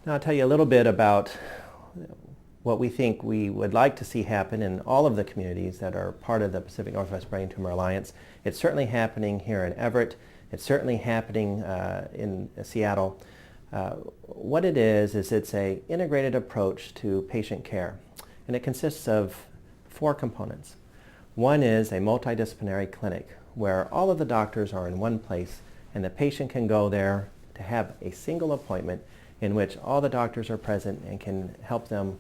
Now I'll tell you a little bit about what we think we would like to see happen in all of the communities that are part of the Pacific Northwest Brain Tumor Alliance. It's certainly happening here in Everett. It's certainly happening in Seattle. What it is it's an integrated approach to patient care, and it consists of 4 components. One is a multidisciplinary clinic where all of the doctors are in one place and the patient can go there to have a single appointment in which all the doctors are present and can help them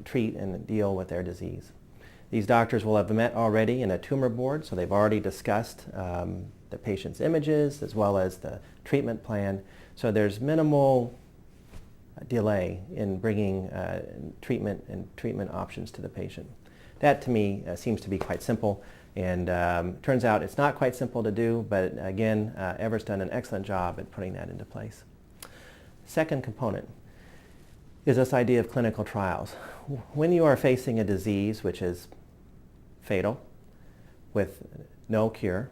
treat and deal with their disease. These doctors will have met already in a tumor board, so they've already discussed the patient's images as well as the treatment plan. So there's minimal delay in bringing treatment and treatment options to the patient. That to me seems to be quite simple, and turns out it's not quite simple to do, but again, Everett's done an excellent job at putting that into place. Second component is this idea of clinical trials. When you are facing a disease which is fatal, with no cure,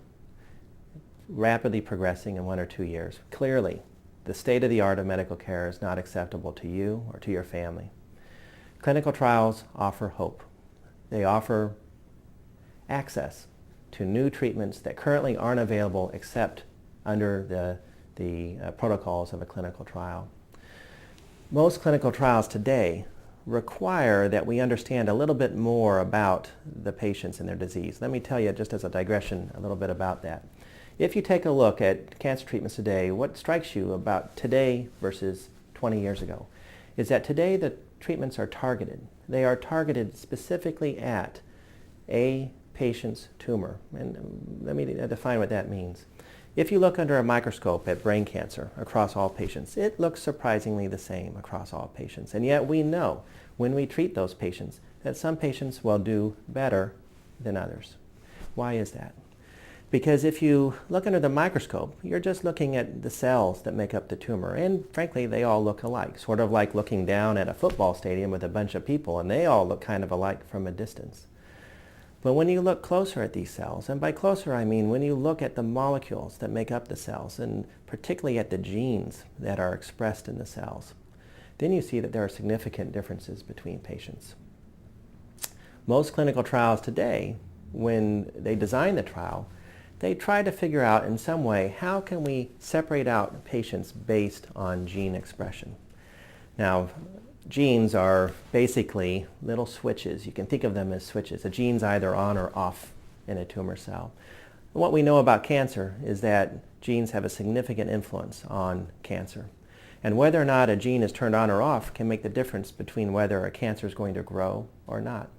rapidly progressing in 1 or 2 years, clearly the state-of-the-art of medical care is not acceptable to you or to your family. Clinical trials offer hope. They offer access to new treatments that currently aren't available except under the protocols of a clinical trial. Most clinical trials today require that we understand a little bit more about the patients and their disease. Let me tell you, just as a digression, a little bit about that. If you take a look at cancer treatments today, what strikes you about today versus 20 years ago is that today the treatments are targeted. They are targeted specifically at a patient's tumor. And let me define what that means. If you look under a microscope at brain cancer across all patients, it looks surprisingly the same across all patients. And yet we know when we treat those patients that some patients will do better than others. Why is that? Because if you look under the microscope, you're just looking at the cells that make up the tumor, and frankly they all look alike, sort of like looking down at a football stadium with a bunch of people and they all look kind of alike from a distance. But when you look closer at these cells, and by closer I mean when you look at the molecules that make up the cells, and particularly at the genes that are expressed in the cells, then you see that there are significant differences between patients. Most clinical trials today, when they design the trial, they try to figure out in some way how can we separate out patients based on gene expression. Now, genes are basically little switches. You can think of them as switches. A gene's either on or off in a tumor cell. What we know about cancer is that genes have a significant influence on cancer. And whether or not a gene is turned on or off can make the difference between whether a cancer is going to grow or not.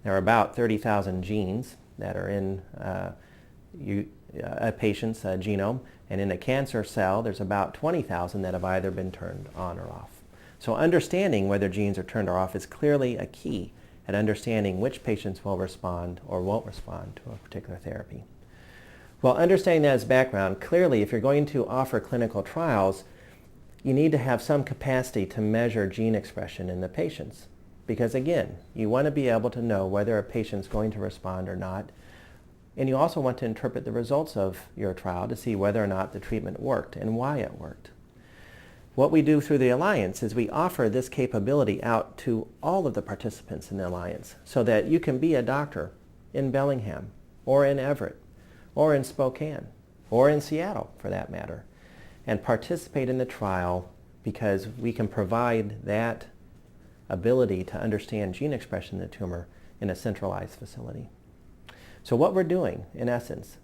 There are about 30,000 genes that are in a patient's genome, and in a cancer cell there's about 20,000 that have either been turned on or off. So understanding whether genes are turned or off is clearly a key at understanding which patients will respond or won't respond to a particular therapy. Well, understanding that as background, clearly if you're going to offer clinical trials, you need to have some capacity to measure gene expression in the patients. Because again, you want to be able to know whether a patient's going to respond or not. And you also want to interpret the results of your trial to see whether or not the treatment worked and why it worked. What we do through the Alliance is we offer this capability out to all of the participants in the Alliance so that you can be a doctor in Bellingham or in Everett or in Spokane or in Seattle for that matter and participate in the trial because we can provide that ability to understand gene expression in the tumor in a centralized facility. So what we're doing in essence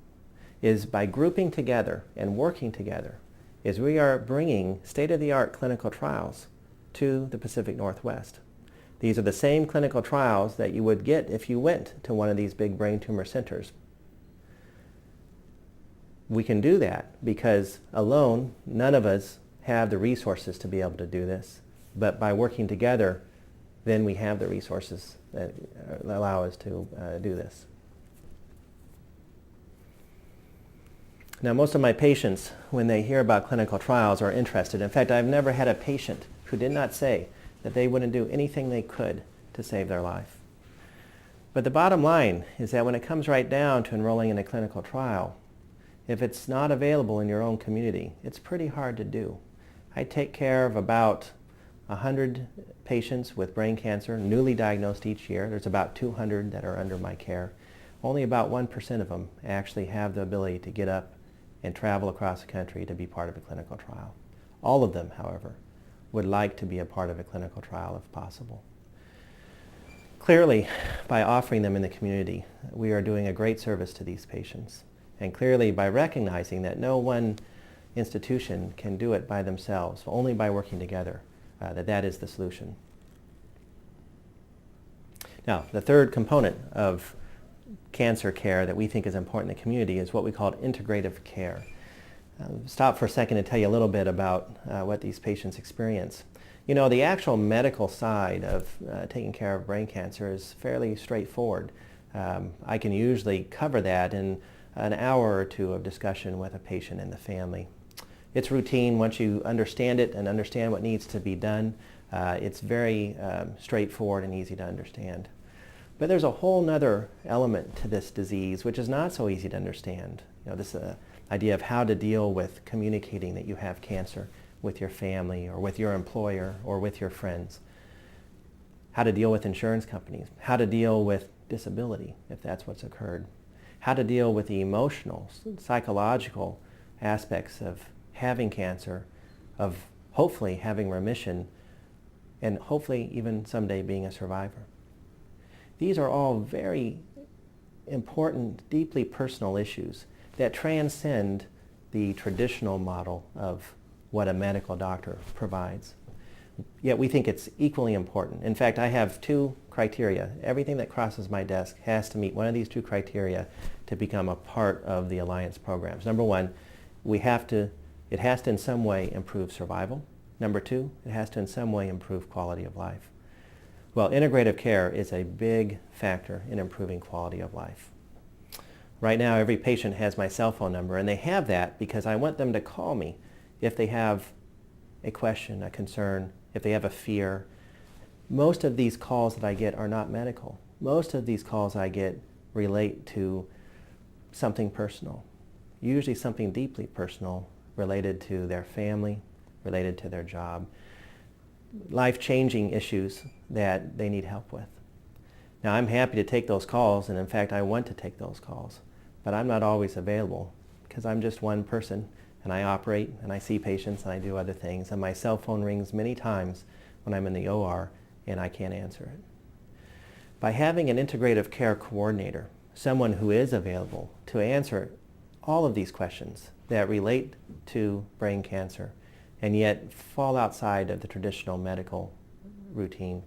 is by grouping together and working together is we are bringing state-of-the-art clinical trials to the Pacific Northwest. These are the same clinical trials that you would get if you went to one of these big brain tumor centers. We can do that because alone, none of us have the resources to be able to do this. But by working together, then we have the resources that allow us to do this. Now, most of my patients, when they hear about clinical trials, are interested. In fact, I've never had a patient who did not say that they wouldn't do anything they could to save their life. But the bottom line is that when it comes right down to enrolling in a clinical trial, if it's not available in your own community, it's pretty hard to do. I take care of about 100 patients with brain cancer, newly diagnosed each year. There's about 200 that are under my care. Only about 1% of them actually have the ability to get up and travel across the country to be part of a clinical trial. All of them, however, would like to be a part of a clinical trial if possible. Clearly, by offering them in the community, we are doing a great service to these patients. And clearly, by recognizing that no one institution can do it by themselves, only by working together, that is the solution. Now, the third component of cancer care that we think is important in the community is what we call integrative care. Stop for a second to tell you a little bit about what these patients experience. You know, the actual medical side of taking care of brain cancer is fairly straightforward. I can usually cover that in an hour or two of discussion with a patient and the family. It's routine once you understand it and understand what needs to be done. It's very straightforward and easy to understand. But there's a whole nother element to this disease which is not so easy to understand. You know, this idea of how to deal with communicating that you have cancer with your family or with your employer or with your friends. How to deal with insurance companies. How to deal with disability if that's what's occurred. How to deal with the emotional, psychological aspects of having cancer, of hopefully having remission, and hopefully even someday being a survivor. These are all very important, deeply personal issues that transcend the traditional model of what a medical doctor provides. Yet we think it's equally important. In fact, I have two criteria. Everything that crosses my desk has to meet one of these two criteria to become a part of the Alliance programs. Number one, it has to in some way improve survival. Number two, it has to in some way improve quality of life. Well, integrative care is a big factor in improving quality of life. Right now, every patient has my cell phone number, and they have that because I want them to call me if they have a question, a concern, if they have a fear. Most of these calls that I get are not medical. Most of these calls I get relate to something personal, usually something deeply personal related to their family, related to their job, life-changing issues that they need help with. Now, I'm happy to take those calls, and in fact, I want to take those calls, but I'm not always available because I'm just one person, and I operate, and I see patients, and I do other things, and my cell phone rings many times when I'm in the OR, and I can't answer it. By having an integrative care coordinator, someone who is available to answer all of these questions that relate to brain cancer and yet fall outside of the traditional medical routine,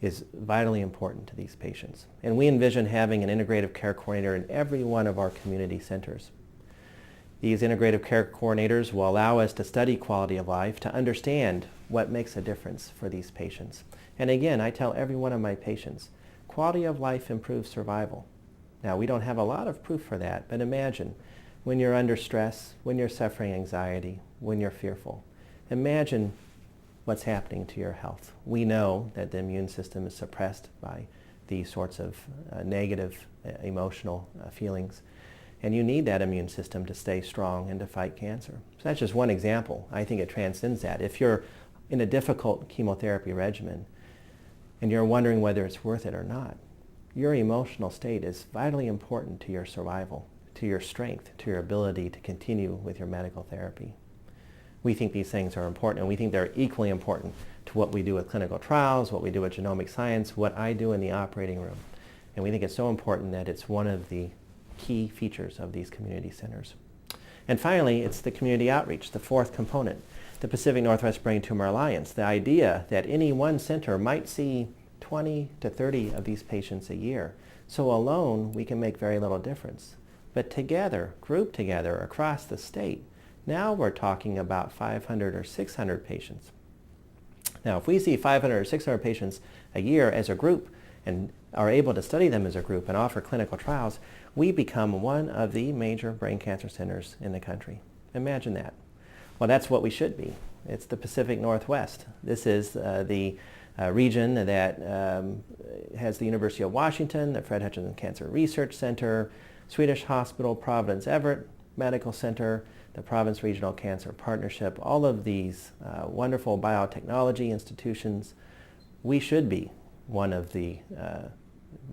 is vitally important to these patients. And we envision having an integrative care coordinator in every one of our community centers. These integrative care coordinators will allow us to study quality of life, to understand what makes a difference for these patients. And again, I tell every one of my patients, quality of life improves survival. Now, we don't have a lot of proof for that, but imagine when you're under stress, when you're suffering anxiety, when you're fearful. Imagine what's happening to your health. We know that the immune system is suppressed by these sorts of negative emotional feelings. And you need that immune system to stay strong and to fight cancer. So that's just one example. I think it transcends that. If you're in a difficult chemotherapy regimen and you're wondering whether it's worth it or not, your emotional state is vitally important to your survival, to your strength, to your ability to continue with your medical therapy. We think these things are important, and we think they're equally important to what we do with clinical trials, what we do with genomic science, what I do in the operating room. And we think it's so important that it's one of the key features of these community centers. And finally, it's the community outreach, the fourth component, the Pacific Northwest Brain Tumor Alliance, the idea that any one center might see 20 to 30 of these patients a year. So alone, we can make very little difference. But together, grouped together across the state, now we're talking about 500 or 600 patients. Now, if we see 500 or 600 patients a year as a group and are able to study them as a group and offer clinical trials, we become one of the major brain cancer centers in the country. Imagine that. Well, that's what we should be. It's the Pacific Northwest. This is the region that has the University of Washington, the Fred Hutchinson Cancer Research Center, Swedish Hospital, Providence Everett Medical Center, the Province Regional Cancer Partnership, all of these wonderful biotechnology institutions, we should be one of the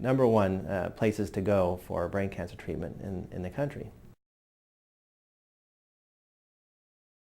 number one places to go for brain cancer treatment in the country.